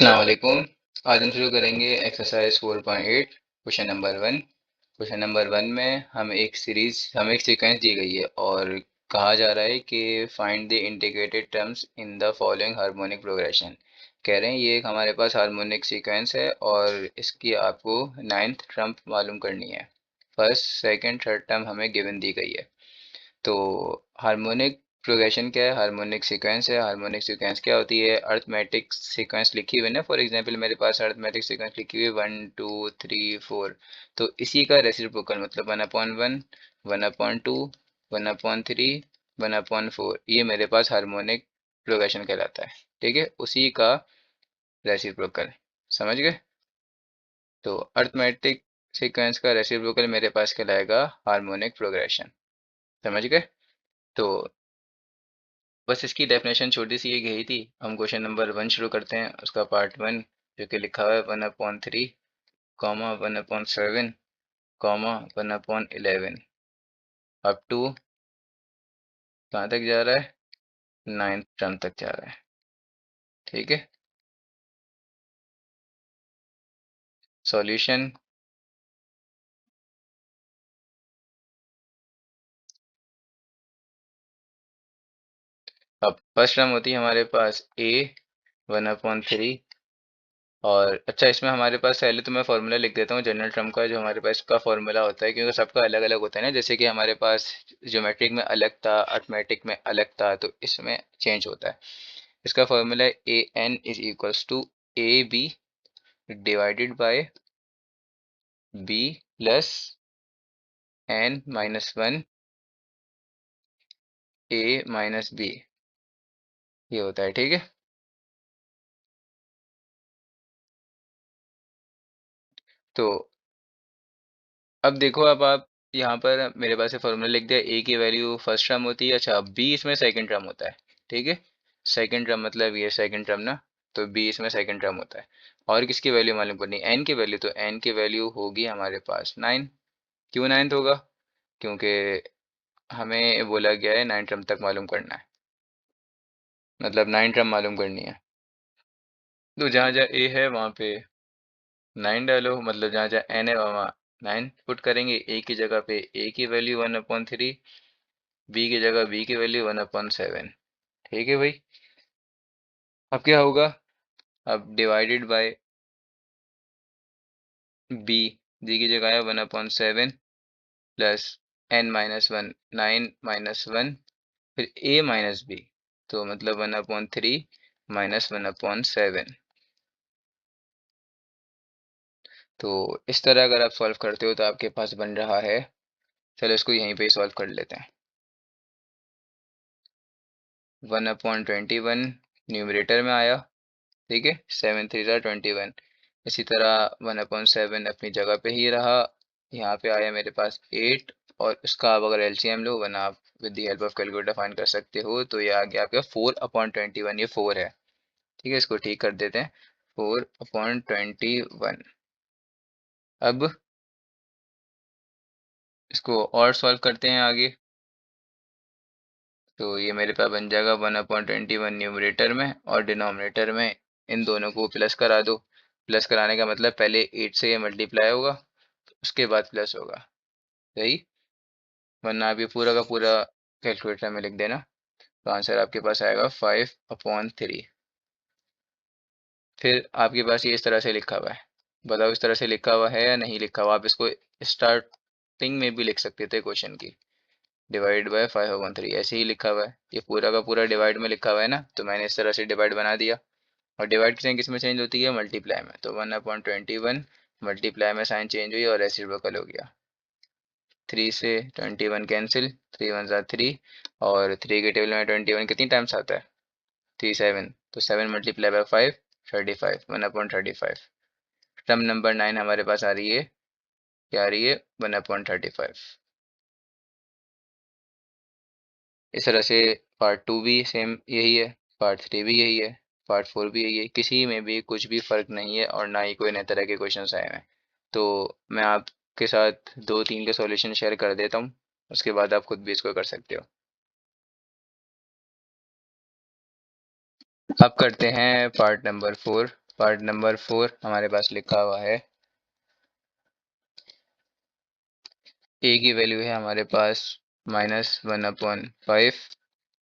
अस्सलाम वालेकुम। आज हम शुरू करेंगे exercise 4.8 question number 1। Question number 1 में हमें एक सीक्वेंस दी गई है और कहा जा रहा है कि find the integrated terms in the following harmonic progression. कह रहे हैं ये एक हमारे पास हार्मोनिक सीक्वेंस है और इसकी आपको नाइन्थ टर्म मालूम करनी है। फर्स्ट सेकंड थर्ड टर्म हमें गिवन दी गई है। तो हार्मोनिक प्रोग्रेशन क्या है, हार्मोनिक सीक्वेंस है। हार्मोनिक सीक्वेंस क्या होती है, अर्थमेटिक सीक्वेंस लिखी हुई है ना। फॉर एग्जांपल मेरे पास अर्थमेटिक सीक्वेंस लिखी हुई है 1 2 3 4। तो इसी का रेसिप्रोकल मतलब 1/1 1/2 1/3 1/4, ये मेरे पास हार्मोनिक प्रोग्रेशन कहलाता है। ठीक है, उसी का रेसिप्रोकल। समझ गए? तो अर्थमेटिक सीक्वेंस का रेसिप्रोकल मेरे पास कहलाएगा हार्मोनिक प्रोग्रेशन। समझ गए? तो बस इसकी डेफिनेशन छोटी सी एक यही थी। हम क्वेश्चन नंबर 1 शुरू करते हैं, उसका पार्ट 1 जो कि लिखा हुआ है 1/3 कॉमा 1/7 कॉमा 1/11 अप टू कहाँ तक जा रहा है, नाइन्थ टर्म तक जा रहा है। ठीक है, सॉल्यूशन। अब फर्स्ट टर्म होती है हमारे पास a 1/3। और अच्छा, इसमें हमारे पास पहले तो मैं फार्मूला लिख देता हूँ जनरल टर्म का, जो हमारे पास इसका फार्मूला होता है, क्योंकि सबका अलग अलग होता है ना। जैसे कि हमारे पास ज्योमेट्रिक में अलग था, अर्थमेटिक में अलग था, तो इसमें चेंज होता है। इसका फार्मूला है A N is equals to A B divided by B plus n-1 a minus B, ये होता है। ठीक है, तो अब देखो, अब आप यहाँ पर मेरे पास ये फॉर्मूला लिख दिया। ए की वैल्यू फर्स्ट टर्म होती है, अच्छा बी इसमें सेकंड टर्म होता है। ठीक है, सेकंड टर्म मतलब ये सेकंड टर्म ना, तो बी इसमें सेकंड टर्म होता है। और किसकी वैल्यू मालूम करनी, एन की वैल्यू। तो एन की वैल्यू होगी हमारे पास 9। क्यों 9 होगा, क्योंकि हमें बोला गया है 9 टर्म तक मालूम करना है, मतलब 9 टर्म मालूम करनी है। तो जहाँ जहाँ ए है वहाँ पे 9 डालो, मतलब जहाँ जहाँ एन है वहाँ 9 पुट करेंगे। ए की जगह पे ए की वैल्यू 1/3, बी की जगह बी की वैल्यू 1/7। ठीक है भाई, अब क्या होगा, अब डिवाइडेड बाय बी, बी की जगह है 1/7 प्लस n-1 9 - 1 फिर a माइनस बी, तो मतलब 1/3 माइनस 1/7। तो इस तरह अगर आप सॉल्व करते हो तो आपके पास बन रहा है। चलो इसको यहीं पे सॉल्व कर लेते हैं। 1/21 न्यूमरेटर में आया। ठीक है, 7 3 21। इसी तरह 1/7 अपनी जगह पे ही रहा। यहाँ पे आया मेरे पास 8, और उसका आप अगर एलसीएम लो, वरना आप with the help of calculator find कर सकते हो, तो ये आ गया आपका 4/21। ये 4 है। ठीक है, इसको ठीक कर देते हैं, 4/21। अब इसको और सॉल्व करते हैं आगे। तो ये मेरे पास बन जाएगा 1/21 न्यूमरेटर में, और डिनोमिनेटर में इन दोनों को प्लस करा दो। प्लस कराने का मतलब पहले 8 से ये मल्टीप्लाई होगा, उसके बाद प्लस होगा। सही, वरना आप ये पूरा का पूरा कैलकुलेटर में लिख देना, तो आंसर आपके पास आएगा 5/3। फिर आपके पास ये इस तरह से लिखा हुआ है। बताओ इस तरह से लिखा हुआ है या नहीं लिखा हुआ। आप इसको स्टार्टिंग में भी लिख सकते थे क्वेश्चन की, डिवाइड बाय 5/3 ऐसे ही लिखा हुआ है। ये पूरा का पूरा डिवाइड में लिखा हुआ है ना, तो मैंने इस तरह से डिवाइड बना दिया। और डिवाइड की साइन किस में चेंज होती है, मल्टीप्लाई में। तो 1/21 मल्टीप्लाई में साइन चेंज हुई और रेसिप्रोकल हो गया। 3 से 21 कैंसिल, 3 × 1 = 3, और 3 के टेबल में 21 कितनी टाइम्स आता है, 3 7, तो 7 मल्टीप्लाई बाय 5 35, 1/35। टर्म नंबर 9 हमारे पास आ रही है, क्या आ रही है, 1/35। इस तरह से पार्ट 2 भी सेम यही है, पार्ट 3 भी यही है, पार्ट 4 भी यही है। किसी में भी कुछ भी फ़र्क नहीं है, और ना ही कोई नए तरह के क्वेश्चंस आए हैं। तो मैं आपके साथ 2 3 के सॉल्यूशन शेयर कर देता हूँ, उसके बाद आप खुद भी इसको कर सकते हो। अब करते हैं पार्ट नंबर 4। पार्ट नंबर 4 हमारे पास लिखा हुआ है, ए की वैल्यू है हमारे पास -1/5,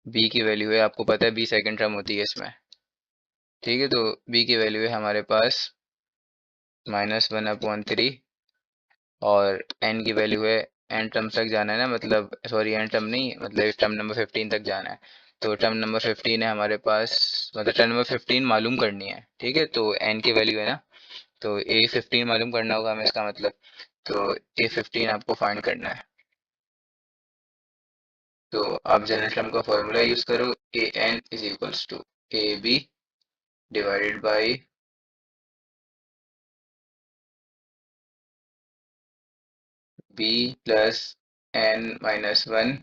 बी की वैल्यू है, आपको पता है बी सेकंड टर्म होती है इसमें, ठीक है। तो बी की वैल्यू है हमारे पास -1/3 और एन की वैल्यू है, एन टर्म तक जाना है ना, मतलब सॉरी एन टर्म नहीं, मतलब टर्म नंबर 15 तक जाना है। तो टर्म नंबर 15 है हमारे पास, मतलब टर्म नंबर 15 मालूम करनी है, ठीक है। तो एन की वैल्यू है ना, तो A15 मालूम करना होगा हमें, इसका मतलब तो A15 आपको फाइंड करना है। तो आप जनरल टर्म का फॉर्मूला यूज करो, AN is equals to AB divided by B plus N-1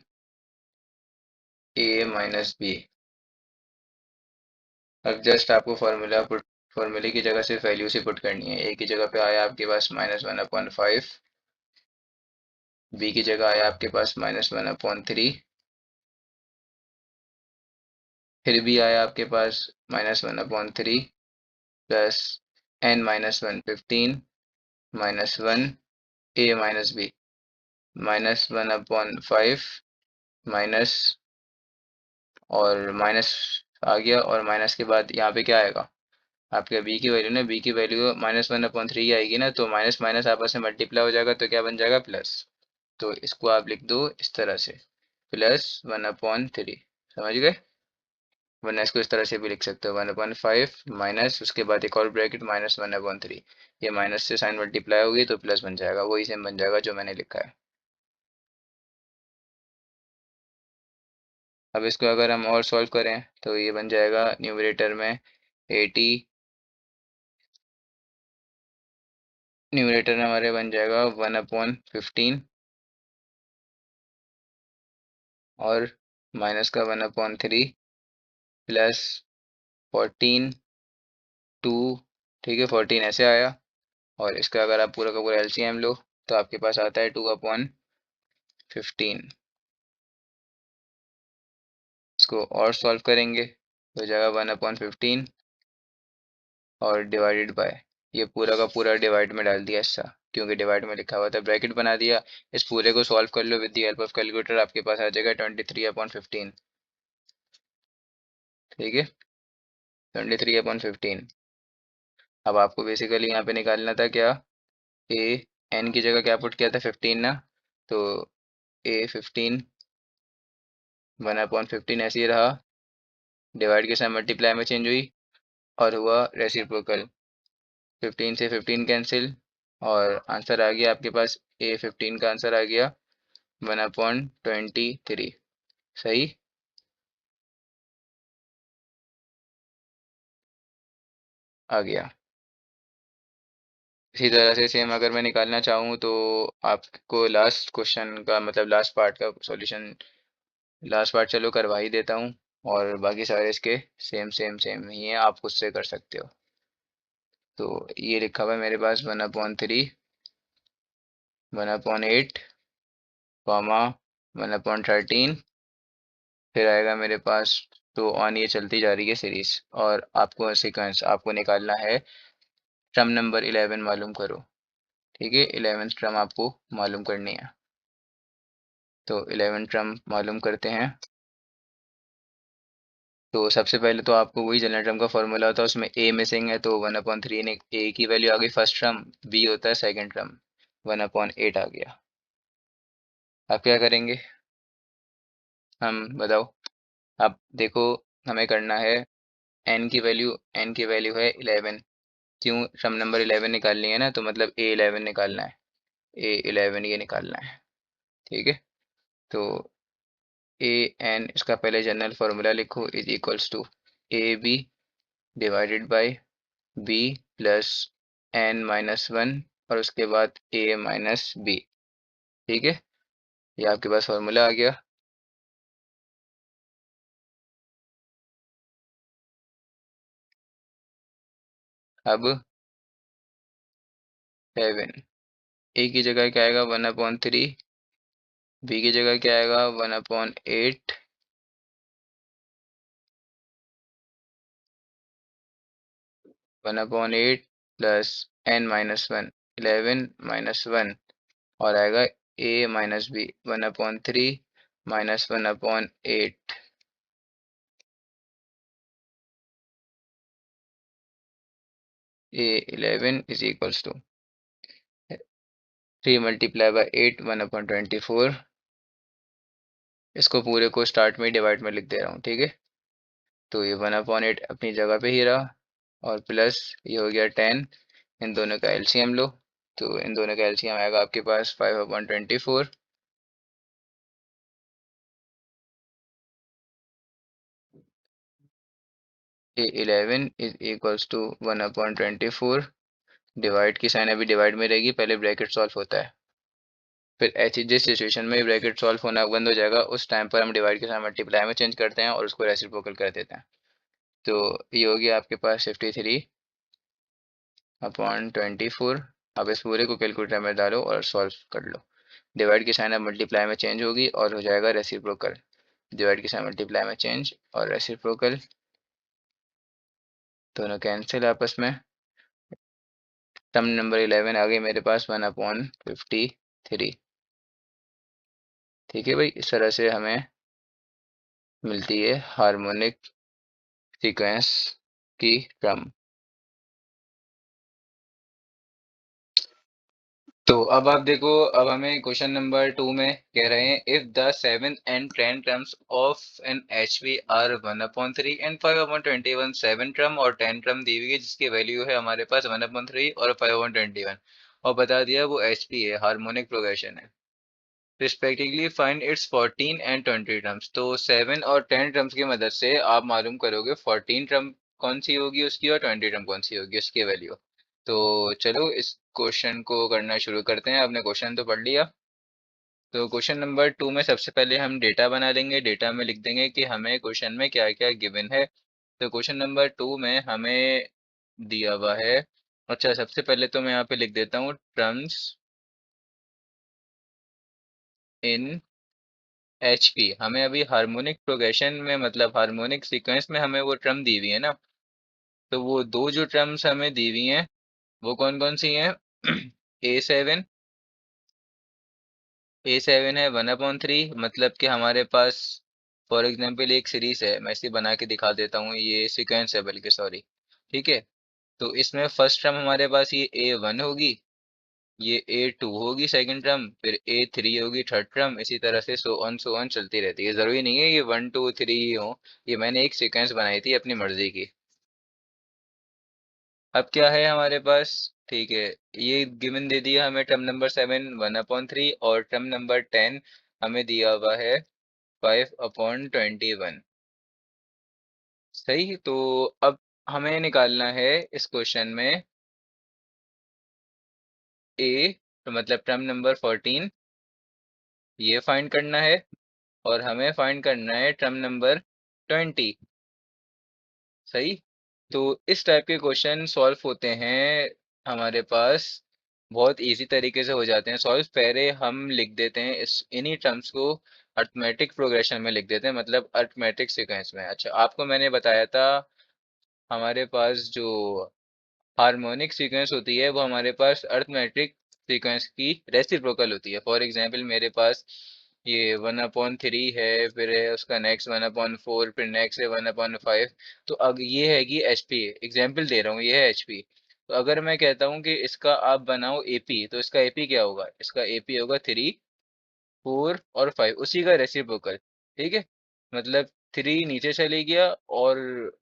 A minus B। अब जस्ट आपको फॉर्मूले की जगह सिर्फ वैल्यू से पुट करनी है। A की जगह पे आया आपके पास -1/5, B की जगह आया आपके पास -1/3, फिर भी आया आपके पास -1/3 plus N-1 15 -1 A minus B, -1/5 minus, और माइनस आ गया, और माइनस के बाद यहाँ पे क्या आएगा, आपके b की वैल्यू ना, b की वैल्यू -1/3 आएगी ना, तो माइनस माइनस आपस में मल्टीप्लाई हो जाएगा, तो क्या बन जाएगा, प्लस। तो इसको आप लिख दो इस तरह से, +1/3, समझ गए। वरना इसको इस तरह से भी लिख सकते हो, 1/5 माइनस, उसके बाद एक और ब्रैकेट -1/3, ये माइनस से साइन मल्टीप्लाई होगी तो प्लस बन जाएगा, वही सेम बन जाएगा जो मैंने लिखा है। अब इसको अगर हम और सॉल्व करें तो ये बन जाएगा न्यूमरेटर में 80, न्यूमरेटर में हमारे बन जाएगा 1/15 और माइनस का 1/3 प्लस 14 2, ठीक है, 14 ऐसे आया। और इसका अगर आप पूरा का पूरा एलसीएम लो तो आपके पास आता है 2/15। इसको और सॉल्व करेंगे तो हो जाएगा 1/15 और डिवाइडेड बाय, ये पूरा का पूरा डिवाइड में डाल दिया ऐसा, क्योंकि डिवाइड में लिखा हुआ था, ब्रैकेट बना दिया। इस पूरे को सॉल्व कर लो with the help of calculator, आपके पास आ जाएगा 23/15, ठीक है, 23/15। अब आपको बेसिकली यहाँ पे निकालना था क्या, ए, एन की जगह क्या पुट किया था, 15 ना, तो A15 1/15 ऐसे ही रहा, डिवाइड के साथ मल्टीप्लाई में चेंज हुई और हुआ रेसिप्रोकल, 15 से 15 कैंसिल, और आंसर आ गया आपके पास, A15 का आंसर आ गया 1/23, सही आ गया। इसी तरह से सेम अगर मैं निकालना चाहूँ तो आपको लास्ट क्वेश्चन का मतलब लास्ट पार्ट का सॉल्यूशन, लास्ट पार्ट चलो करवा ही देता हूँ, और बाकी सारे इसके सेम सेम सेम ही हैं, आप खुद से कर सकते हो। तो ये लिखा हुआ है मेरे पास 1/3, 1/8, कॉमा 1/13, फिर आएगा मेरे पास, तो ऑन ये चलती जा रही है सीरीज, और आपको सीक्वेंस आपको निकालना है, टर्म नंबर 11 मालूम करो, ठीक है, 11th टर्म आपको मालूम करनी है। तो 11 टर्म मालूम करते हैं। तो सबसे पहले तो आपको वही जनरल टर्म का फॉर्मूला होता है, उसमें ए मिसिंग है, तो 1/3 ने ए की वैल्यू आ गई फर्स्ट टर्म, बी होता है सेकंड टर्म, 1/8 आ गया। आप क्या करेंगे, हम बताओ, आप देखो, हमें करना है एन की वैल्यू है 11, क्यों, टर्म नंबर 11 निकालनी है ना, तो मतलब A11 निकालना है, A11 ये निकालना है, ठीक है। तो AN इसका पहले जनरल फार्मूला लिखो, is equals to AB divided by B plus N-1 और उसके बाद A माइनस B, ठीक है, ये आपके पास फार्मूला आ गया। अब 7, A की जगह क्या आएगा 1/3, B की जगह क्या आएगा 1/8, 1/8 प्लस n-1 11 - 1 और आएगा a - b 1/3 -1/8 a11 is equals to 3 × 8 1/24। इसको पूरे को स्टार्ट में डिवाइड में लिख दे रहा हूँ, ठीक है। तो ये 1/8 अपनी जगह पे ही रहा और प्लस ये हो गया 10। इन दोनों का एलसीएम लो, तो इन दोनों का एलसीएम आएगा आपके पास 5/24। a11 is equals to 1/24। Divide की साइन अभी डिवाइड में रहेगी, पहले ब्रैकेट सॉल्व होता है, फिर ऐसी जिस सिचुएशन में ब्रैकेट सॉल्व होना बंद हो जाएगा उस टाइम पर हम डिवाइड के साथ मल्टीप्लाई में चेंज करते हैं और उसको रेसिप्रोकल कर देते हैं। तो ये हो गया आपके पास 53/24। अब इस पूरे को कैलकुलेटर में डालो और सॉल्व कर लो। डिवाइड की साइन अब मल्टीप्लाई में चेंज होगी और हो जाएगा रेसिप्रोकल। डिवाइड की साइन मल्टीप्लाई में चेंज और रेसिप्रोकल दोनों कैंसिल आपस में। टर्म नंबर 11 आ गई मेरे पास 1/53। ठीक है भाई, इस तरह से हमें मिलती है हार्मोनिक सीक्वेंस की टर्म। तो अब आप देखो, अब हमें क्वेश्चन नंबर 2 में कह रहे हैं if the 7 and 10 terms of an HV are 1/3 and 5/21। 7 term और 10 टर्म दी हुई है जिसकी वैल्यू है हमारे पास 1/3 और 5/21 और बता दिया वो एचपी है, हार्मोनिक प्रोग्रेशन है। Respectively find its 14 and 20 terms. तो 7 और 10 टर्म्स की मदद से आप मालूम करोगे 14 टर्म कौन सी होगी उसकी और 20 टर्म कौन सी होगी उसकी वैल्यू। तो चलो इस क्वेश्चन को करना शुरू करते हैं। आपने क्वेश्चन तो पढ़ लिया। तो क्वेश्चन नंबर 2 में सबसे पहले हम डेटा बना लेंगे। डेटा में लिख देंगे कि हमें क्वेश्चन में क्या क्या गिवन है। तो क्वेश्चन नंबर 2 में हमें दिया हुआ है, अच्छा सबसे पहले तो मैं यहाँ पे लिख देता हूँ टर्म्स इन एचपी। हमें अभी हार्मोनिक प्रोग्रेशन में मतलब हार्मोनिक सीक्वेंस में हमें वो टर्म दी हुई है ना। तो वो दो जो टर्म्स हमें दी हुई हैं वो कौन कौन सी हैं? a7, a7 है 1/3, मतलब कि हमारे पास फॉर एग्जांपल एक सीरीज है, मैं इसे बना के दिखा देता हूँ, ये सीक्वेंस है बल्कि, सॉरी। ठीक है, तो इसमें फर्स्ट टर्म हमारे पास ये a1 होगी, ये a2 होगी सेकंड टर्म, फिर a3 होगी थर्ड टर्म, इसी तरह से सो ऑन चलती रहती है। जरूरी नहीं है ये 1 2 3 ही हो, ये मैंने एक सीक्वेंस बनाई थी अपनी मर्जी की। अब क्या है हमारे पास? ठीक है, ये गिवन दे दिया हमें टर्म नंबर 7 1/3 और टर्म नंबर 10 हमें दिया हुआ है 5/21। सही, तो अब हमें निकालना है इस क्वेश्चन में ए, तो मतलब टर्म नंबर 14 ये फाइंड करना है और हमें फाइंड करना है टर्म नंबर 20। सही, तो इस टाइप के क्वेश्चन सॉल्व होते हैं हमारे पास, बहुत इजी तरीके से हो जाते हैं सॉल्व। पहले हम लिख देते हैं इस इन्हीं टर्म्स को अरिथमेटिक प्रोग्रेशन में लिख देते हैं, मतलब अरिथमेटिक सीक्वेंस में। अच्छा, आपको मैंने बताया था हमारे पास जो हार्मोनिक सीक्वेंस होती है वो हमारे पास अरिथमेटिक सीक्वेंस की रेसिप्रोकल होती है। फॉर एग्जांपल मेरे पास ये 1/3 है, फिर है उसका नेक्स्ट 1/4, फिर नेक्स्ट है 1/5। तो अब ये है कि एचपी, एग्जांपल दे रहा हूँ, ये है एचपी। तो अगर मैं कहता हूँ कि इसका आप बनाओ एपी, तो इसका एपी क्या होगा? इसका एपी होगा 3 4 और 5, उसी का रेसिप्रोकल। ठीक है, मतलब 3 नीचे चले गया और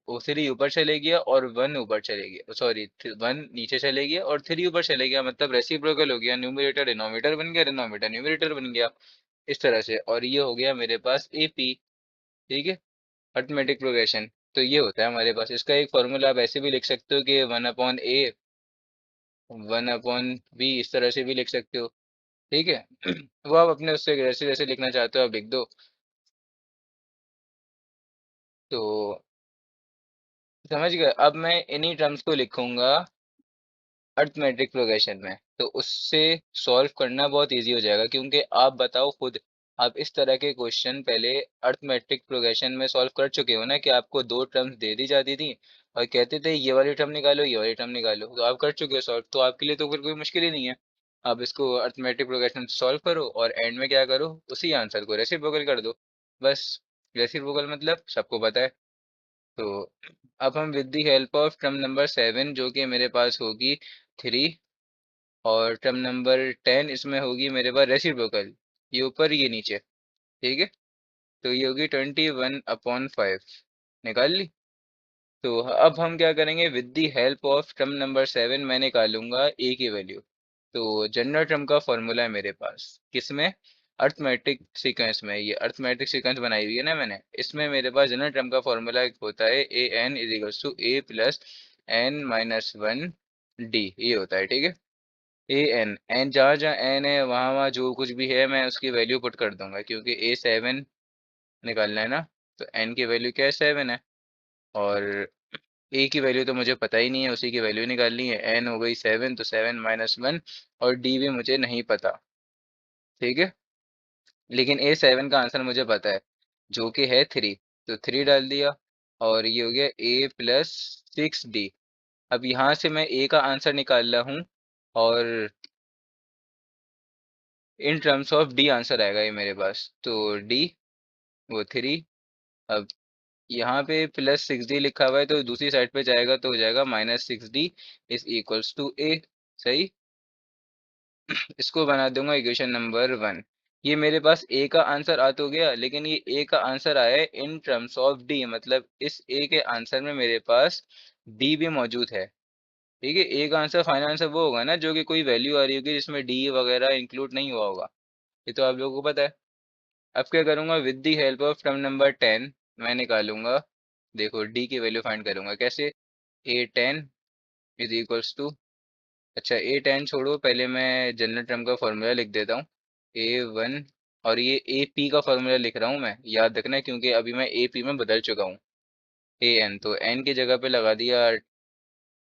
वो 3 ऊपर चले गया और 1 ऊपर चले गया, सॉरी 1 नीचे चले गया और 3 ऊपर चले गया, मतलब रेसिप्रोकल हो गया। न्यूमरेटर डिनोमिनेटर बन गया, डिनोमिनेटर न्यूमरेटर बन गया, इस तरह से। और ये हो गया मेरे पास एपी। ठीक है, अरिथमेटिक प्रोग्रेशन। तो ये होता है हमारे पास। इसका एक फॉर्मूला आप ऐसे भी लिख सकते हो कि 1/a 1/b, इस तरह से भी लिख सकते हो। ठीक है, वो आप अपने उससे जैसे जैसे लिखना चाहते हो आप लिख दो। तो समझ गए, अब मैं इन्हीं टर्म्स को लिखूंगा अरिथमेटिक प्रोग्रेशन में, तो उससे सॉल्व करना बहुत इजी हो जाएगा। क्योंकि आप बताओ खुद, आप इस तरह के क्वेश्चन पहले अरिथमेटिक प्रोग्रेशन में सॉल्व कर चुके हो ना, कि आपको दो टर्म्स दे दी जाती थी और कहते थे ये वाली टर्म निकालो, ये वाली टर्म निकालो, तो आप कर चुके हो सॉल्व, तो आपके लिए तो फिर कोई मुश्किल ही नहीं है। आप इसको अर्थमेटिक प्रोग्रेशन से सॉल्व करो और एंड में क्या करो, उसी आंसर को रेसिप्रोकल कर दो, बस। रेसिप्रोकल मतलब सबको पता है। तो अब हम with the help of term number 7 जो कि मेरे पास होगी 3, और टर्म नंबर 10 इसमें होगी मेरे पास रेसिप्रोकल, ये ऊपर ये नीचे, ठीक है। तो ये होगी 21/5, निकाल ली। तो अब हम क्या करेंगे, with the help of term number 7 मैं निकालूंगा ए की वैल्यू। तो जनरल टर्म का फॉर्मूला है मेरे पास, किसमें, अर्थमेटिक सीक्वेंस में। ये अर्थमेटिक सीक्वेंस बनाई हुई है ना मैंने, इसमें मेरे पास जनरल टर्म का फॉर्मूला होता है A N is equals to A plus N minus one D, ये होता है, ठीक है। ए एन एन, जहाँ जहाँ एन है वहाँ वहाँ जो कुछ भी है मैं उसकी वैल्यू पुट कर दूंगा, क्योंकि ए 7 निकालना है ना। तो एन की वैल्यू क्या है, 7 है। और ए की वैल्यू तो मुझे पता ही नहीं है, उसी की वैल्यू निकालनी है। एन हो गई 7, तो 7 - 1, और डी भी मुझे नहीं पता, ठीक है। लेकिन ए 7 का आंसर मुझे पता है, जो कि है 3, तो 3 डाल दिया। और ये हो गया ए प्लस 6 डी। अब यहाँ से मैं ए का आंसर निकाल रहा हूँ, और in terms of D answer आएगा ये मेरे पास। तो डी वो 3। अब यहाँ पे प्लस 6 डी लिखा हुआ है, तो दूसरी साइड पे जाएगा तो हो जाएगा -6 डी इज इक्वल्स टू ए, सही। इसको बना दूंगा इक्वेशन नंबर 1। ये मेरे पास ए का आंसर आ तो गया, लेकिन ये ए का आंसर आया है इन टर्म्स ऑफ डी, मतलब इस ए के आंसर में मेरे पास डी भी मौजूद है, ठीक है। ए का आंसर फाइनल आंसर वो होगा ना जो कि कोई वैल्यू आ रही होगी जिसमें डी वगैरह इंक्लूड नहीं हुआ होगा, ये तो आप लोगों को पता है। अब क्या करूंगा, with the help of term number 10 मैं निकालूंगा, देखो डी की वैल्यू फाइंड करूंगा कैसे। ए 10 इज इक्वल्स टू, अच्छा ए 10 छोड़ो, पहले मैं जनरल टर्म का फॉर्मूला लिख देता हूँ। ए 1, और ये ए पी का फॉर्मूला लिख रहा हूँ मैं, याद रखना, क्योंकि अभी मैं ए पी में बदल चुका हूँ। ए एन, तो एन की जगह पे लगा दिया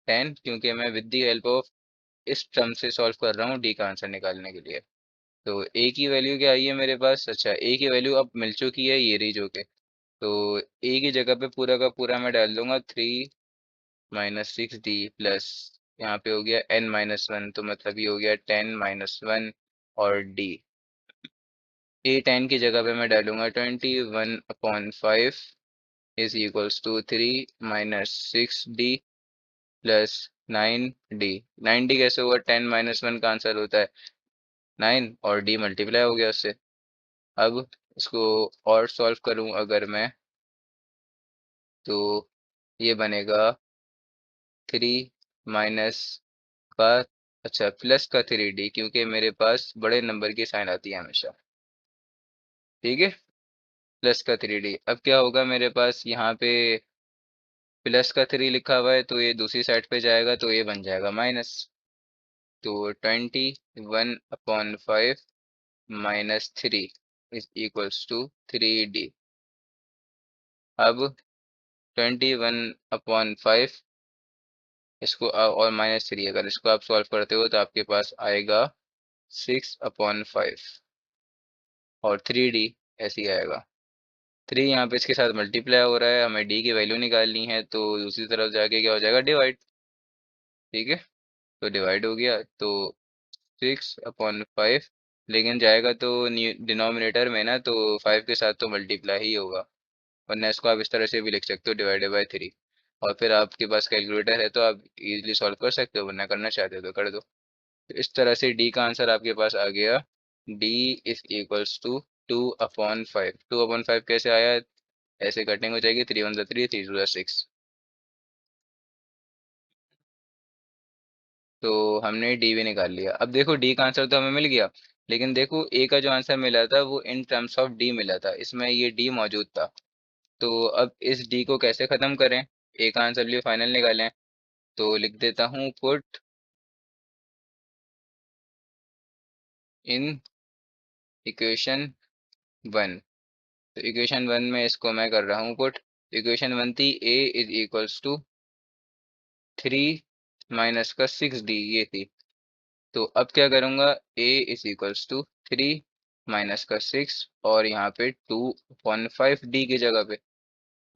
10, क्योंकि मैं विद दी हेल्प ऑफ इस टर्म से सॉल्व कर रहा हूँ डी का आंसर निकालने के लिए। तो ए की वैल्यू क्या आई है मेरे पास, अच्छा ए की वैल्यू अब मिल चुकी है, ये रही जो के। तो ए की जगह पे पूरा का पूरा मैं डाल दूंगा 3 - 6 डी प्लस, यहाँ पे हो गया n - 1, तो मतलब ये हो गया 10 - 1, और डी। ए 10 की जगह पे मैं डालूंगा 21/5 is equals to 3 - 6 d plus 9 d. 9 d कैसे हुआ, 10 - 1 का आंसर होता है 9, और डी मल्टीप्लाई हो गया उससे। अब इसको और सॉल्व करूं अगर मैं, तो ये बनेगा 3 माइनस का, अच्छा प्लस का 3 डी, क्योंकि मेरे पास बड़े नंबर की साइन आती है हमेशा, ठीक है। प्लस का 3 डी, अब क्या होगा मेरे पास यहाँ पे प्लस का 3 लिखा हुआ है, तो ये दूसरी साइड पे जाएगा तो ये बन जाएगा माइनस। तो 21/5 -3 इज इक्वल्स टू 3 डी। अब 21/5, इसको और -3, अगर इसको आप सॉल्व करते हो तो आपके पास आएगा 6/5, और 3 डी ऐसे ही आएगा। 3 यहाँ पे इसके साथ मल्टीप्लाई हो रहा है, हमें डी की वैल्यू निकालनी है, तो दूसरी तरफ जाके क्या हो जाएगा, डिवाइड, ठीक है। तो डिवाइड हो गया, तो 6/5, लेकिन जाएगा तो डिनोमिनेटर में ना, तो 5 के साथ तो मल्टीप्लाई ही होगा, वरना इसको आप इस तरह से भी लिख सकते हो, डिवाइडेड बाय 3। और फिर आपके पास कैलकुलेटर है तो आप इजीली सॉल्व कर सकते हो, वरना करना चाहते हो तो कर दो। तो इस तरह से डी का आंसर आपके पास आ गया, डी इज इक्वल्स टू 2/5। 2/5 कैसे आया, ऐसे कटिंग हो जाएगी, 3 × 1 = 3, 3 × 6। तो हमने डी भी निकाल लिया। अब देखो डी का आंसर तो हमें मिल गया, लेकिन देखो ए का जो आंसर मिला था वो इन टर्म्स ऑफ डी मिला था, इसमें ये डी मौजूद था। तो अब इस डी को कैसे खत्म करें, ए का आंसर लिए फाइनल निकालें। तो लिख देता हूँ पुट इन इक्वेशन 1। तो इक्वेशन 1 में इसको मैं कर रहा हूँ पुट। इक्वेशन 1 थी ए इज इक्वल्स टू 3 माइनस का 6 डी, ये थी। तो अब क्या करूँगा, ए इज इक्वल्स टू 3 माइनस का 6, और यहाँ पे 2/5 डी की जगह पे।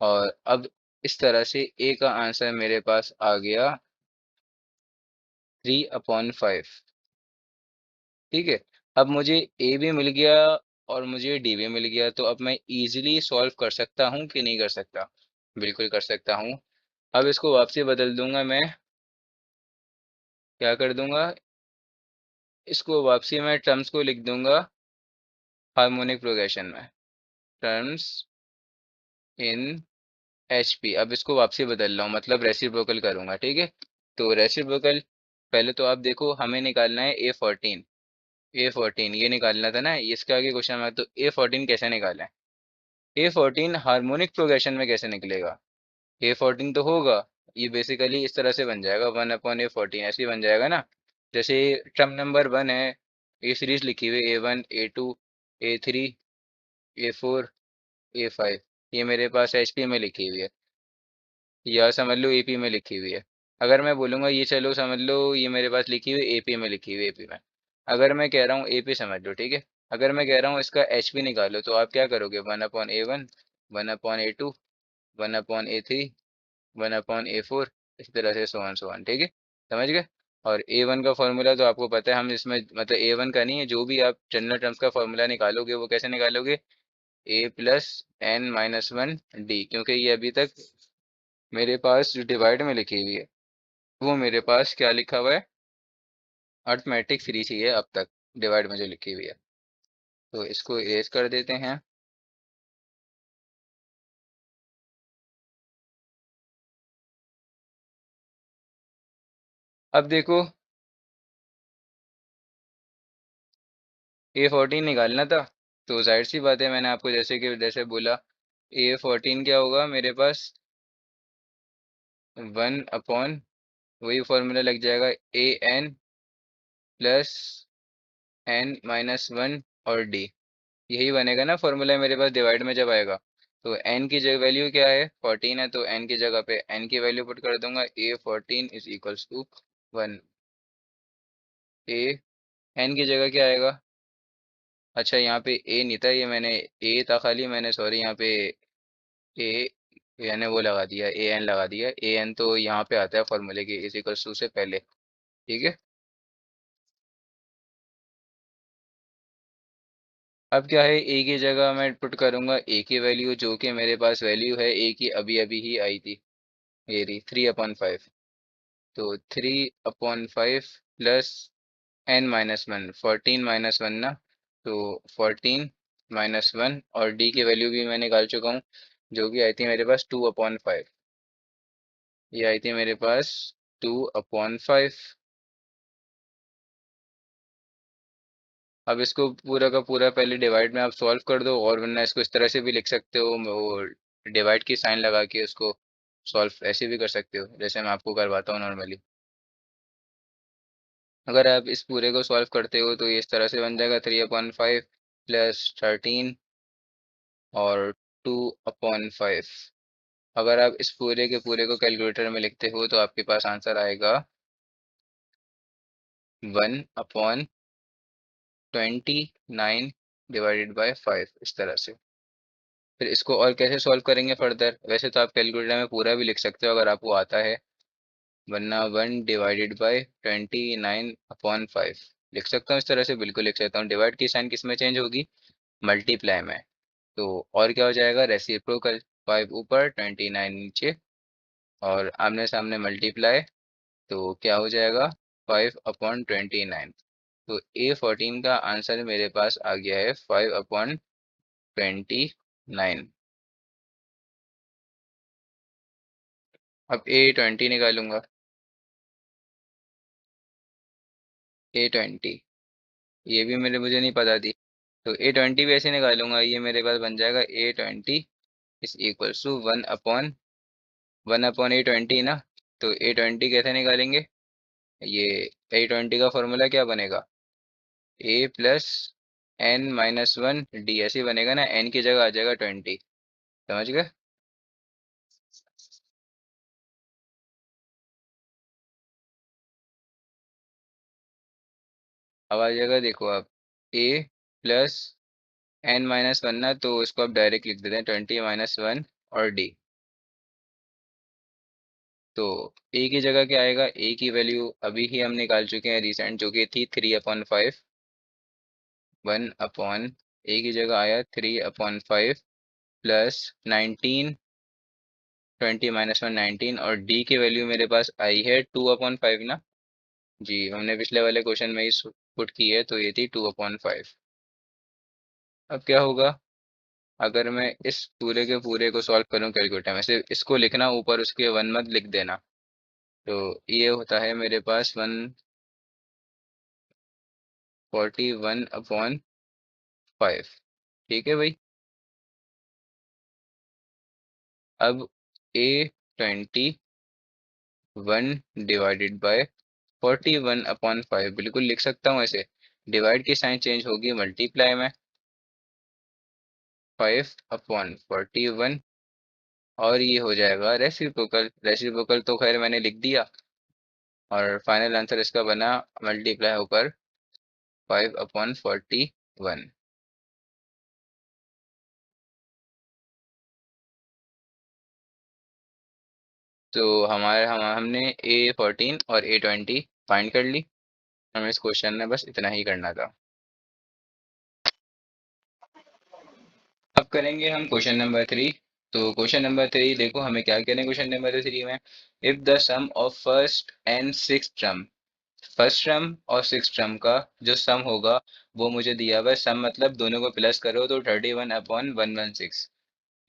और अब इस तरह से ए का आंसर मेरे पास आ गया 3/5। ठीक है। अब मुझे ए भी मिल गया और मुझे डी भी मिल गया, तो अब मैं इजीली सॉल्व कर सकता हूँ कि नहीं कर सकता? बिल्कुल कर सकता हूँ। अब इसको वापसी बदल दूंगा मैं। क्या कर दूंगा? इसको वापसी में टर्म्स को लिख दूंगा हार्मोनिक प्रोग्रेशन में। Terms in HP. अब इसको वापसी बदल रहा हूँ, मतलब रेसिप्रोकल करूंगा। ठीक है। तो रेसिप्रोकल, पहले तो आप देखो, हमें निकालना है ए14। ये निकालना था ना, इसके आगे क्वेश्चन मार्क। तो ए14 कैसे निकालें? ए14 हार्मोनिक प्रोग्रेशन में कैसे निकलेगा? ए14 तो होगा, ये बेसिकली इस तरह से बन जाएगा, 1/A14 ऐसे ही बन जाएगा ना। जैसे टर्म नंबर 1 है, ये सीरीज लिखी हुई A1 A2 A3 A4 A5, ये मेरे पास एचपी में लिखी हुई है, या समझ लो एपी में लिखी हुई है। अगर मैं बोलूँगा ये, चलो समझ लो ये मेरे पास लिखी हुई एपी में लिखी हुई, एपी में। अगर मैं कह रहा हूँ एपी समझ लो, ठीक है। अगर मैं कह रहा हूँ इसका एचपी निकालो, तो आप क्या करोगे? 1/A1, 1/A2, 1/A3, 1/A4, इस तरह से सो ऑन, ठीक है। समझ गए? और A1 का फॉर्मूला तो आपको पता है, हम इसमें मतलब A1 का नहीं है, जो भी आप जनरल टर्म्स का फॉर्मूला निकालोगे वो कैसे निकालोगे? A+n-1 D, क्योंकि ये अभी तक मेरे पास जो डिवाइड में लिखी हुई है, वो मेरे पास क्या लिखा हुआ है? अर्थमेटिक सीरीज ही है अब तक, डिवाइड में जो लिखी हुई है। तो इसको इरेज कर देते हैं। अब देखो, A14 निकालना था, तो जाहिर सी बात है, मैंने आपको जैसे बोला, A14 क्या होगा मेरे पास? 1/, वही फॉर्मूला लग जाएगा, an+n-1 और d। यही बनेगा ना फॉर्मूला मेरे पास डिवाइड में जब आएगा। तो n की जगह वैल्यू क्या है? 14 है, तो n की जगह पे n की वैल्यू पुट कर दूंगा, A14 = 1। a n की जगह क्या आएगा? अच्छा, यहाँ पे a नहीं था, ये मैंने a था खाली, मैंने सॉरी यहाँ पे a यानी वो लगा दिया, an लगा दिया। an तो यहाँ पे आता है फॉर्मूले के इज इक्वल्स टू से पहले। ठीक है। अब क्या है, a की जगह मैं पुट करूंगा a की वैल्यू, जो कि मेरे पास वैल्यू है a की, अभी अभी ही आई थी, ये रही 3/5। तो 3/5 प्लस n-1, 14 - 1 ना। तो 14 - 1, और d की वैल्यू भी मैं निकाल चुका हूँ, जो कि आई थी मेरे पास 2/5। ये आई थी मेरे पास 2/5। अब इसको पूरा का पूरा पहले डिवाइड में आप सॉल्व कर दो, और वरना इसको इस तरह से भी लिख सकते हो, वो डिवाइड की साइन लगा के उसको सॉल्व ऐसे भी कर सकते हो, जैसे मैं आपको करवाता हूँ नॉर्मली। अगर आप इस पूरे को सॉल्व करते हो, तो ये इस तरह से बन जाएगा, 3/5 प्लस 13 और 2/5। अगर आप इस पूरे के पूरे को कैलकुलेटर में लिखते हो, तो आपके पास आंसर आएगा 1/29 इस तरह से। फिर इसको और कैसे सॉल्व करेंगे फर्दर? वैसे तो आप कैलकुलेटर में पूरा भी लिख सकते हो अगर आपको आता है, वरना 1/29/5 लिख सकता हूँ इस तरह से, बिल्कुल लिख सकता हूँ। डिवाइड की साइन किस में चेंज होगी? मल्टीप्लाई में। तो और क्या हो जाएगा? रेसिप्रोकल, 5 ऊपर 29 नीचे, और आमने सामने मल्टीप्लाई। तो क्या हो जाएगा? 5/29। तो A14 का आंसर मेरे पास आ गया है 5/29। अब A20 निकालूंगा। A20, ये भी मुझे नहीं पता थी, तो A20 भी ऐसे निकालूंगा। ये मेरे पास बन जाएगा A20 is equals to 1/A20 ना। तो A20 कैसे निकालेंगे? ये A20 का फॉर्मूला क्या बनेगा? A+n-1 D, ऐसे ही बनेगा ना, n की जगह आ जाएगा 20। समझ गए? अब आ जाएगा, देखो आप, A+n-1 ना, तो इसको आप डायरेक्ट लिख देते हैं 20 - 1 और D। तो ए की जगह क्या आएगा, ए की वैल्यू अभी ही हम निकाल चुके हैं रिसेंट, जो कि थी 3/5। 1/, ए की जगह आया 3/5 प्लस 19, 20 - 1 19, और डी की वैल्यू मेरे पास आई है 2/5 ना। जी, हमने पिछले वाले क्वेश्चन में ही पुट की है, तो ये थी 2/5। अब क्या होगा, अगर मैं इस पूरे के पूरे को सॉल्व करूं कैलकुलेटर में से, इसको लिखना ऊपर, उसके वन मत लिख देना। तो ये होता है मेरे पास 141/5। ठीक है भाई। अब A21/41/5 बिल्कुल लिख सकता हूँ ऐसे। डिवाइड की साइन चेंज होगी मल्टीप्लाई में, 5/41, और ये हो जाएगा रेसिप्रोकल। रेसिप्रोकल तो खैर मैंने लिख दिया, और फाइनल आंसर इसका बना मल्टीप्लाई होकर 5/41। तो हमने A14 और A20 फाइंड कर ली। हमें इस क्वेश्चन में बस इतना ही करना था। अब करेंगे हम क्वेश्चन नंबर 3। तो क्वेश्चन नंबर 3 देखो, हमें क्या करें क्वेश्चन नंबर 3 में, if the sum of first and six term, first term और सिक्स टर्म का जो सम होगा वो मुझे दिया हुआ है। सम मतलब दोनों को प्लस करो तो 31/116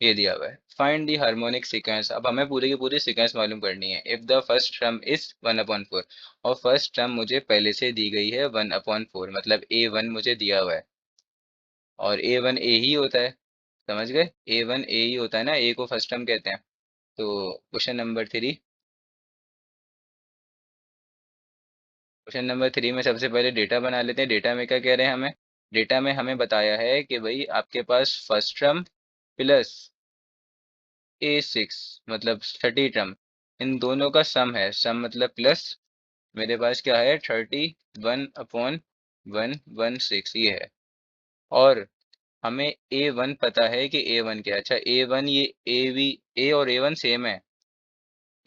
ये दिया हुआ है। Find the harmonic sequence. अब हमें पूरी की पूरी सीक्वेंस मालूम करनी है। If the first term is 1/4, और फर्स्ट टर्म मुझे पहले से दी गई है 1/4, मतलब A1 मुझे दिया हुआ है, और A1 A ही होता है। समझ गए, A1 A ही होता है ना, A को फर्स्ट टर्म कहते हैं। तो क्वेश्चन नंबर 3 में सबसे पहले डेटा बना लेते हैं। डेटा में क्या कह रहे हैं हमें, डेटा में हमें बताया है कि भाई आपके पास फर्स्ट टर्म प्लस A6 मतलब 30 टर्म, इन दोनों का सम है। सम मतलब प्लस, मेरे पास क्या है 31/116 ये है। और हमें A1 पता है कि A1 क्या है। अच्छा, A1 ये A और A1 सेम है।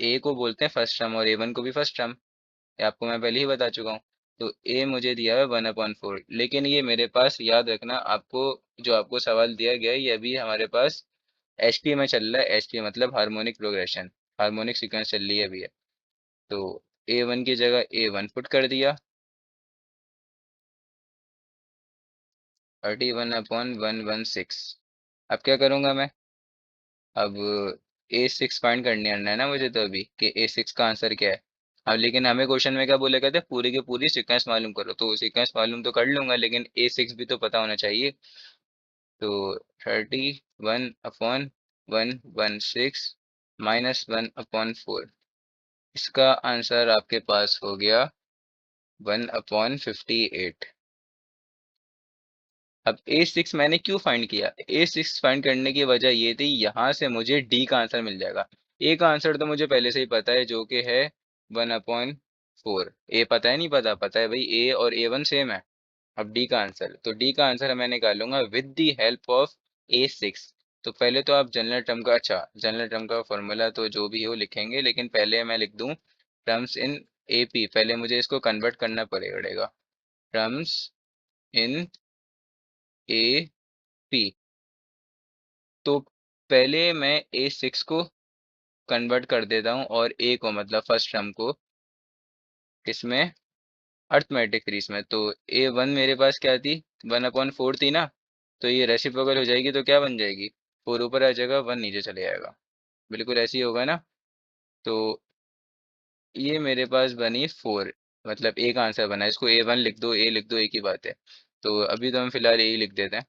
ए को बोलते हैं फर्स्ट टर्म और A1 को भी फर्स्ट टर्म, ये आपको मैं पहले ही बता चुका हूँ। तो ए मुझे दिया है 1/4, लेकिन ये मेरे पास, याद रखना आपको, जो आपको सवाल दिया गया है ये अभी हमारे पास एचपी में चल रहा है। एचपी मतलब हार्मोनिक प्रोग्रेशन, हार्मोनिक सीक्वेंस चल रही है अभी है। तो A1 की जगह A1 पुट कर दिया, 31/116। अब क्या करूँगा मैं, अब A6 फाइंड करनी है ना मुझे, तो अभी कि A6 का आंसर क्या है। अब लेकिन हमें क्वेश्चन में क्या बोले गए थे, पूरी की पूरी सीक्वेंस मालूम करो, तो सीक्वेंस मालूम तो कर लूंगा, लेकिन A6 भी तो पता होना चाहिए। तो 31/116 -1/4, इसका आंसर आपके पास हो गया 1/58। अब A6 मैंने क्यों फाइंड किया, A6 फाइंड करने की वजह ये थी, यहाँ से मुझे D का आंसर मिल जाएगा। A का आंसर तो मुझे पहले से ही पता है, जो कि है 1/4। A पता है नहीं पता, पता है भाई, A और A1 सेम है। अब डी का आंसर, तो डी का आंसर मैं निकालूंगा with the help of A6। तो पहले तो आप जनरल टर्म का, अच्छा जनरल टर्म का फॉर्मूला तो जो भी हो लिखेंगे, लेकिन पहले मैं लिख दूं टर्म्स इन AP। पहले मुझे इसको कन्वर्ट करना पड़ेगा, टर्म्स इन AP। तो पहले मैं A6 को कन्वर्ट कर देता हूँ, और A को मतलब फर्स्ट टर्म को इसमें अर्थमेटिक सीरीज में। तो A1 मेरे पास क्या थी, 1/4 थी ना। तो ये रेसिप्रोकल हो जाएगी, तो क्या बन जाएगी, 4 ऊपर आ जाएगा, 1 नीचे चले जाएगा। बिल्कुल ऐसे ही होगा ना। तो ये मेरे पास बनी 4, मतलब A का आंसर बना। इसको A1 लिख दो, A लिख दो, एक ही बात है। तो अभी तो हम फिलहाल A ही लिख देते हैं।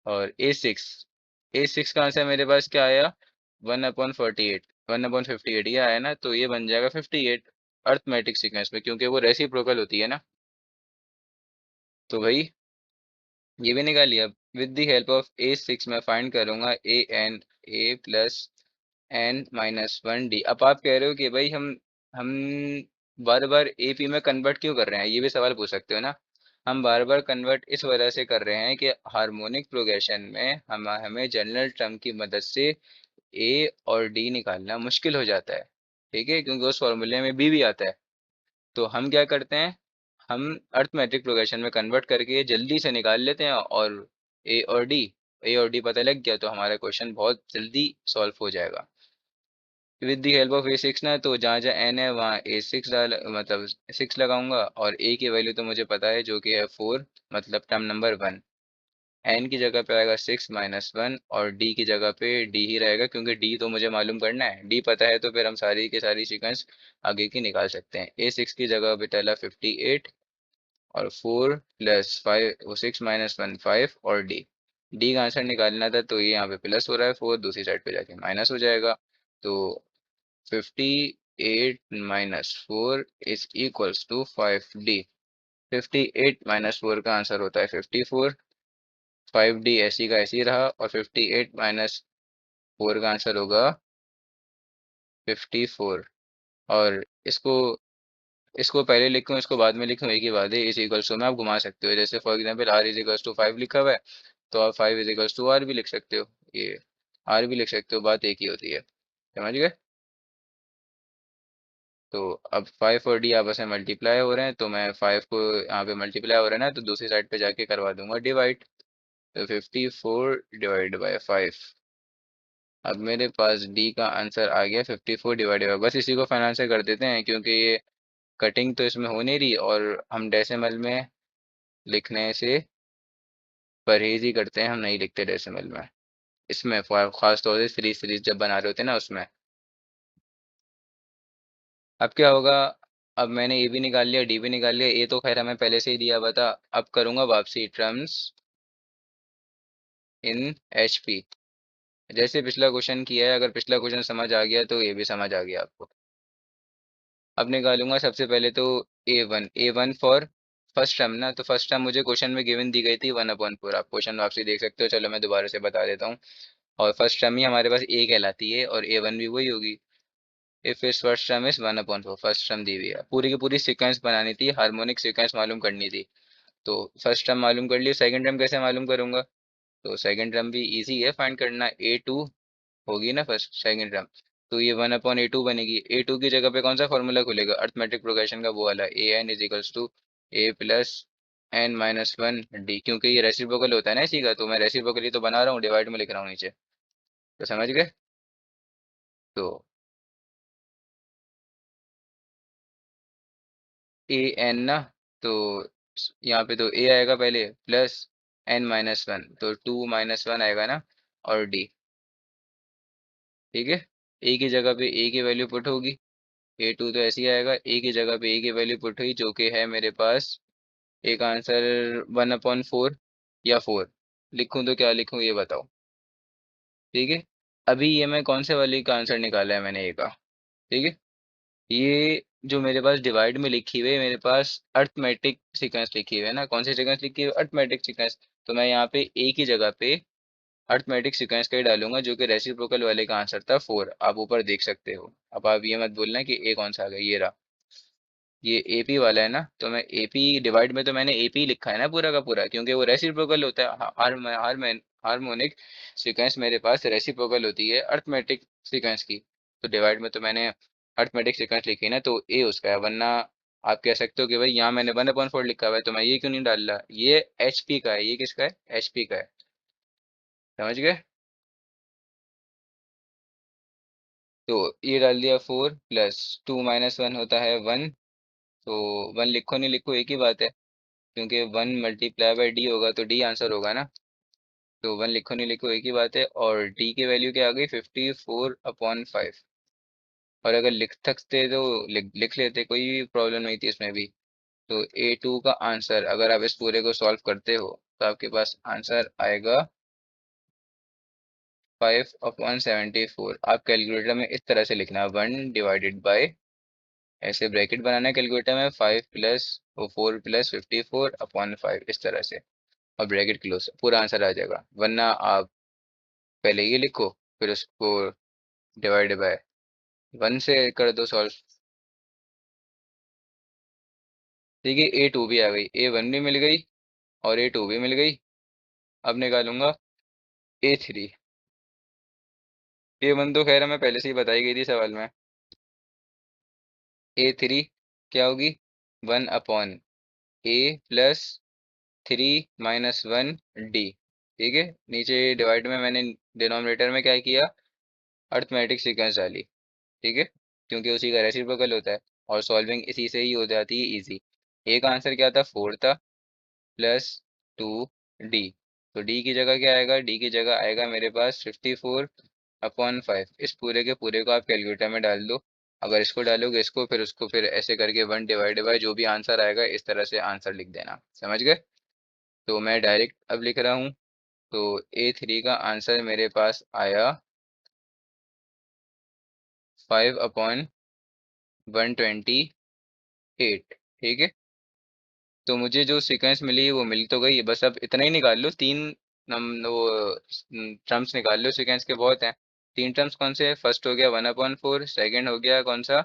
और A6 का आंसर मेरे पास क्या आया, 1/48, 1/58 ये आया ना। तो ये बन जाएगा 58 अर्थमेटिक सीक्वेंस में, क्योंकि वो रेसिप्रोकल होती है ना। तो भाई ये भी निकाल लिया। With the help of A6 मैं फाइंड करूंगा A प्लस n-1 D। अब आप कह रहे हो कि भाई हम बार बार AP में कन्वर्ट क्यों कर रहे हैं, ये भी सवाल पूछ सकते हो ना। हम बार बार कन्वर्ट इस वजह से कर रहे हैं कि हार्मोनिक प्रोग्रेशन में हमें जनरल टर्म की मदद से A और D निकालना मुश्किल हो जाता है। ठीक है, क्योंकि उस फॉर्मूले में बी भी आता है। तो हम क्या करते हैं, हम अर्थमेटिक प्रोग्रेशन में कन्वर्ट करके जल्दी से निकाल लेते हैं, और ए और डी पता लग गया तो हमारा क्वेश्चन बहुत जल्दी सॉल्व हो जाएगा। With the help of A six ना, तो जहाँ जहाँ एन है वहाँ ए सिक्स डाल, मतलब सिक्स लगाऊंगा, और ए की वैल्यू तो मुझे पता है जो कि है फोर, मतलब टर्म नंबर वन। एन की जगह पे आएगा सिक्स माइनस वन, और डी की जगह पे डी ही रहेगा, क्योंकि डी तो मुझे मालूम करना है, डी पता है तो फिर हम सारी की सारी सीक्वेंस आगे की निकाल सकते हैं। ए सिक्स की जगह पे डला 58, और फोर प्लस फाइव, वो सिक्स माइनस वन फाइव, और डी, डी का आंसर निकालना था तो ये यहाँ पे प्लस हो रहा है, फोर दूसरी साइड पे जाके माइनस हो जाएगा। तो 58 minus four is equals to 5d। 58 minus four का आंसर होता है 54। 5d ऐसी का ऐसी रहा, और 58 माइनस फोर का आंसर होगा 54। और इसको इसको पहले लिखूं इसको बाद में लिखूं एक ही बात है, इज इक्वल्स टू में आप घुमा सकते हो, जैसे for example R is equals to five लिखा हुआ है, तो आप five is equals to R भी लिख सकते हो, ये आर भी लिख सकते हो, बात एक ही होती है। समझ गए? तो अब फाइव और डी आपस में मल्टीप्लाई हो रहे हैं, तो मैं फाइव को यहाँ पे मल्टीप्लाई हो रहा है ना, तो दूसरी साइड पे जाके करवा दूंगा डिवाइड। तो 54 डिवाइड बाय फाइव। अब मेरे पास डी का आंसर आ गया 54 डिवाइड बाय, बस इसी को फाइनल से कर देते हैं, क्योंकि ये कटिंग तो इसमें हो नहीं रही, और हम डेसिमल में लिखने से परहेज ही करते हैं, हम नहीं लिखते डेसिमल में, इसमें खास तौर से सीरीज सीरीज जब बना रहे होते हैं ना उसमें। अब क्या होगा, अब मैंने ए भी निकाल लिया, डी भी निकाल लिया, ए तो खैर हमें पहले से ही दिया हुआ था। अब करूंगा वापसी टर्म्स इन एच पी, जैसे पिछला क्वेश्चन किया है, अगर पिछला क्वेश्चन समझ आ गया तो ये भी समझ आ गया आपको। अब निकालूंगा सबसे पहले तो ए वन फॉर फर्स्ट टर्म ना, तो फर्स्ट टर्म मुझे क्वेश्चन में गिवन दी गई थी 1/4, आप क्वेश्चन वापसी देख सकते हो, चलो मैं दोबारा से बता देता हूँ। और फर्स्ट टर्म ही हमारे पास ए कहलाती है, और ए वन भी वही होगी। If is first term is 1/4, first term दी हुई है, पूरी की पूरी सीक्वेंस बनानी थी, हार्मोनिक सीक्वेंस मालूम करनी थी। तो फर्स्ट टर्म मालूम कर लिया, सेकंड टर्म कैसे मालूम करूंगा? तो सेकंड टर्म भी इजी है फाइंड करना, ए टू होगी ना फर्स्ट सेकंड टर्म, तो ये 1/A2 बनेगी। ए टू की जगह पे कौन सा फॉर्मूला खुलेगा, अर्थमेटिक प्रोग्रेशन का वो वाला, A N is equals to A plus N minus one D, क्योंकि ये रेसिप्रोकल होता है ना इसी का, तो मैं रेसिप्रोकल ही तो बना रहा हूँ, डिवाइड में लिख रहा हूँ नीचे। तो समझ गए? तो ए एन ना, तो यहाँ पे तो ए आएगा पहले, प्लस एन माइनस वन, तो टू माइनस वन आएगा ना, और डी। ठीक है, ए की जगह पे ए की वैल्यू पुट होगी, ए टू तो ऐसे ही आएगा, ए की जगह पे ए की वैल्यू पुट हुई जो कि है मेरे पास एक आंसर 1/4, या फोर लिखूं तो क्या लिखूं ये बताओ। ठीक है, अभी ये मैं कौन से वाले का आंसर निकाला है मैंने, ए का। ठीक है, ये जो मेरे पास डिवाइड में लिखी हुई है, मेरे पास अर्थमेटिक सीक्वेंस लिखी हुई है ना, कौन सी सीक्वेंस लिखी हुई है, अर्थमेटिक सीक्वेंस। तो मैं यहाँ पे ए की जगह पे अर्थमेटिक सीक्वेंस का ही डालूंगा, जो कि रेसिप्रोकल वाले का आंसर था फोर, आप ऊपर देख सकते हो। अब आप ये मत बोलना कि ए कौन सा आ गया, ये रहा, ये एपी वाला है ना, तो मैं एपी डिवाइड में तो मैंने एपी लिखा है ना पूरा का पूरा, क्योंकि वो रेसिप्रोकल होता है, हार्मोनिक सीक्वेंस मेरे पास रेसिप्रोकल होती है अर्थमेटिक सीक्वेंस की। तो डिवाइड में तो मैंने अर्थमेटिक सीक्वेंस लिखी है ना, तो ए उसका है, वरना आप कह सकते हो कि भाई यहाँ मैंने 1/4 लिखा हुआ है तो मैं ये क्यों नहीं डाल रहा, ये एचपी का है, ये किसका है, एचपी का है। समझ गए? तो ये डाल दिया, four plus two minus one होता है वन, तो वन लिखो नहीं लिखो एक ही बात है, क्योंकि वन मल्टीप्लाई बाई डी होगा तो डी आंसर होगा ना, तो वन लिखो नहीं लिखो एक ही बात है। और डी की वैल्यू क्या आ गई, 54/5। और अगर लिख सकते तो लिख लेते, कोई प्रॉब्लम नहीं थी इसमें भी। तो ए टू का आंसर अगर आप इस पूरे को सॉल्व करते हो तो आपके पास आंसर आएगा 5/74। आप कैलकुलेटर में इस तरह से लिखना, 1/बाय, ऐसे ब्रैकेट बनाना है कैलकुलेटर में, फाइव प्लस वो फोर प्लस 54/5 इस तरह से, और ब्रैकेट क्लोज, पूरा आंसर आ जाएगा। वरना आप पहले ये लिखो, फिर उसको डिवाइड बाय वन से कर दो सॉल्व। ठीक है, ए टू भी आ गई, ए वन भी मिल गई, और ए टू भी मिल गई। अब निकालूंगा ए थ्री। ए वन तो खैर हमें पहले से ही बताई गई थी सवाल में। A3 क्या होगी, 1/A+3 - 1 D। ठीक है, नीचे डिवाइड में मैंने डिनोमिनेटर में क्या किया, अर्थमेटिक सीक्वेंस डाली। ठीक है, क्योंकि उसी का रेसिप्रोकल होता है और सॉल्विंग इसी से ही हो जाती है इजी। ए का आंसर क्या था, 4 था, +2D। तो डी की जगह क्या आएगा, डी की जगह आएगा मेरे पास 54/5। इस पूरे के पूरे को आप कैलकुलेटर में डाल दो। अगर इसको डालोगे इसको, फिर उसको, फिर ऐसे करके 1/बाय जो भी आंसर आएगा इस तरह से आंसर लिख देना। समझ गए? तो मैं डायरेक्ट अब लिख रहा हूँ। तो A3 का आंसर मेरे पास आया 5/128। ठीक है, तो मुझे जो सीक्वेंस मिली वो मिल तो गई, बस अब इतना ही निकाल लो, तीन वो टर्म्स निकाल लो सीक्वेंस के, बहुत हैं। तीन टर्म्स कौन से हैं, फर्स्ट हो गया 1/4, सेकंड हो गया कौन सा,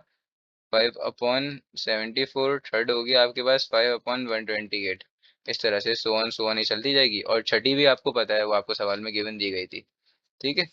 5/74, थर्ड हो गया आपके पास 5/128। इस तरह से सो ऑन ही चलती जाएगी, और छठी भी आपको पता है, वो आपको सवाल में गिवन दी गई थी। ठीक है।